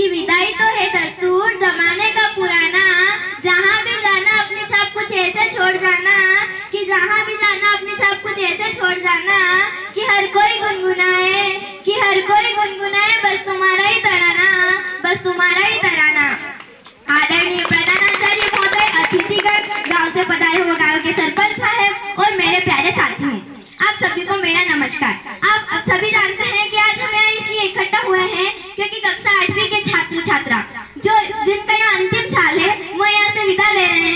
कि विदाई तो है दस्तूर जमाने का पुराना, जहाँ भी जाना अपनी छाप कुछ ऐसे छोड़ जाना, कि जहाँ भी जाना अपनी छाप कुछ ऐसे छोड़ जाना, कि हर कोई गुनगुनाए, कि हर कोई गुनगुनाए बस तुम्हारा ही तराना, बस तुम्हारा ही तराना। आदरणीय प्रधानाचार्य महोदय, अतिथिगण, गांव से पधारे हुए गांव के सरपंच साहब और मेरे प्यारे साथियों, आप सभी को मेरा नमस्कार। आप सभी जानते हैं कि आज हम यहाँ इसलिए इकट्ठा हुए हैं क्योंकि कक्षा 8वीं के छात्र छात्रा जो जिनका यहाँ अंतिम साल है वो यहाँ से विदा ले रहे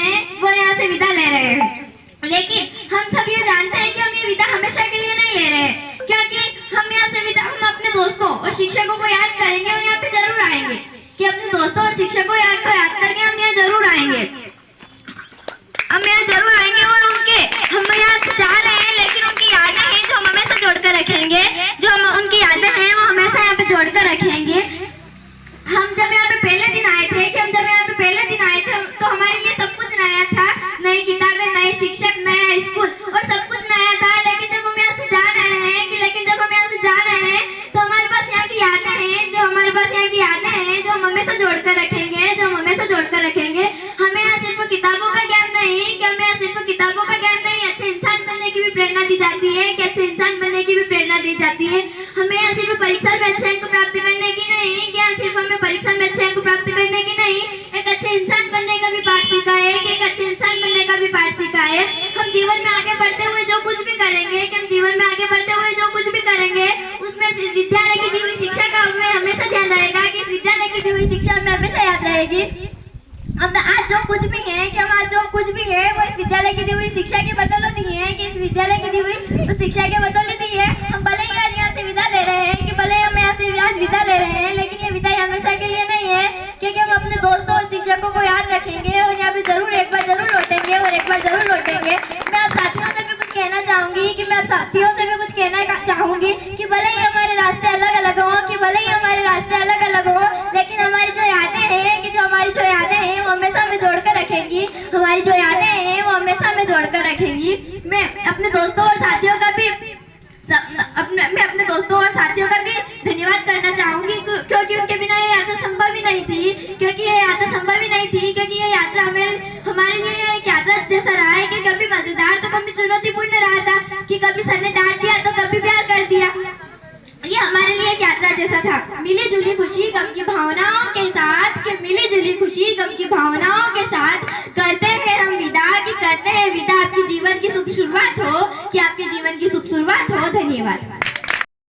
हैं, लेकिन हम सब ये जानते हैं कि हम ये विदा हमेशा के लिए नहीं ले रहे हैं, क्योंकि हम यहाँ से विदा हम अपने दोस्तों और शिक्षकों को याद करेंगे और यहाँ पे जरूर आएंगे, कि अपने दोस्तों और शिक्षकों को याद करके हम यहाँ जरूर आएंगे, और उनके हम यहाँ जा रहे हैं, लेकिन उनकी यादें हैं जो हम हमेशा जोड़कर रखेंगे, उनकी यादें हैं वो हमेशा यहाँ पे जोड़कर रखेंगे। हम जब यहाँ पे पहले दिन आए थे तो हमारे लिए सब कुछ नया था, नई किताबें, नए शिक्षक, नया स्कूल और सब कुछ नया था। लेकिन जब हम यहाँ से जा रहे हैं तो हमारे पास यहाँ की यादें हैं, जो हम हमेशा जोड़कर रखेंगे, हमें यहाँ सिर्फ किताबों का ज्ञान नहीं, अच्छे इंसान बनने की भी प्रेरणा दी जाती है, हमें यहाँ सिर्फ परीक्षा में अच्छे अंक प्राप्त करने की नहीं, एक अच्छे इंसान बनने का भी पाठ सीखा है, हम जीवन में आगे बढ़ते हुए जो कुछ भी करेंगे, उसमें विद्यालय की दी हुई शिक्षा का हमें हमेशा ध्यान रहेगा, कि इस विद्यालय की दी हुई शिक्षा हमें हमेशा याद रहेगी। हम आज जो कुछ भी है वो इस विद्यालय की दी हुई शिक्षा की बदौलत ही है, कि इस विद्यालय की दी हुई उस शिक्षा के बदौलत ही है। हम भले ही आज यहाँ से विदा ले रहे हैं, लेकिन ये विदाई हमेशा के लिए नहीं है, क्योंकि हम अपने दोस्तों और शिक्षकों को याद रखेंगे और यहाँ पे एक बार जरूर लौटेंगे। मैं आप साथियों से भी कुछ कहना चाहूंगी, कि भले ही हमारे रास्ते अलग अलग हो, लेकिन हमारी जो यादें हैं वो हमेशा हमें जोड़कर रखेंगी। मैं अपने दोस्तों और साथियों का भी धन्यवाद करना चाहूंगी, क्योंकि उनके बिना ये यात्रा संभव ही नहीं थी, क्योंकि ये यात्रा हमारे लिए एक यात्रा जैसा रहा है, कि कभी मजेदार तो कभी चुनौतीपूर्ण रहा था, कि कभी सर ने डांट दिया तो कभी प्यार कर दिया। ये हमारे लिए एक यात्रा जैसा था, मिली जुली खुशी गम की भावनाओं के साथ, करते हैं हम विदा, आपके जीवन की शुभ शुरुआत हो, धन्यवाद।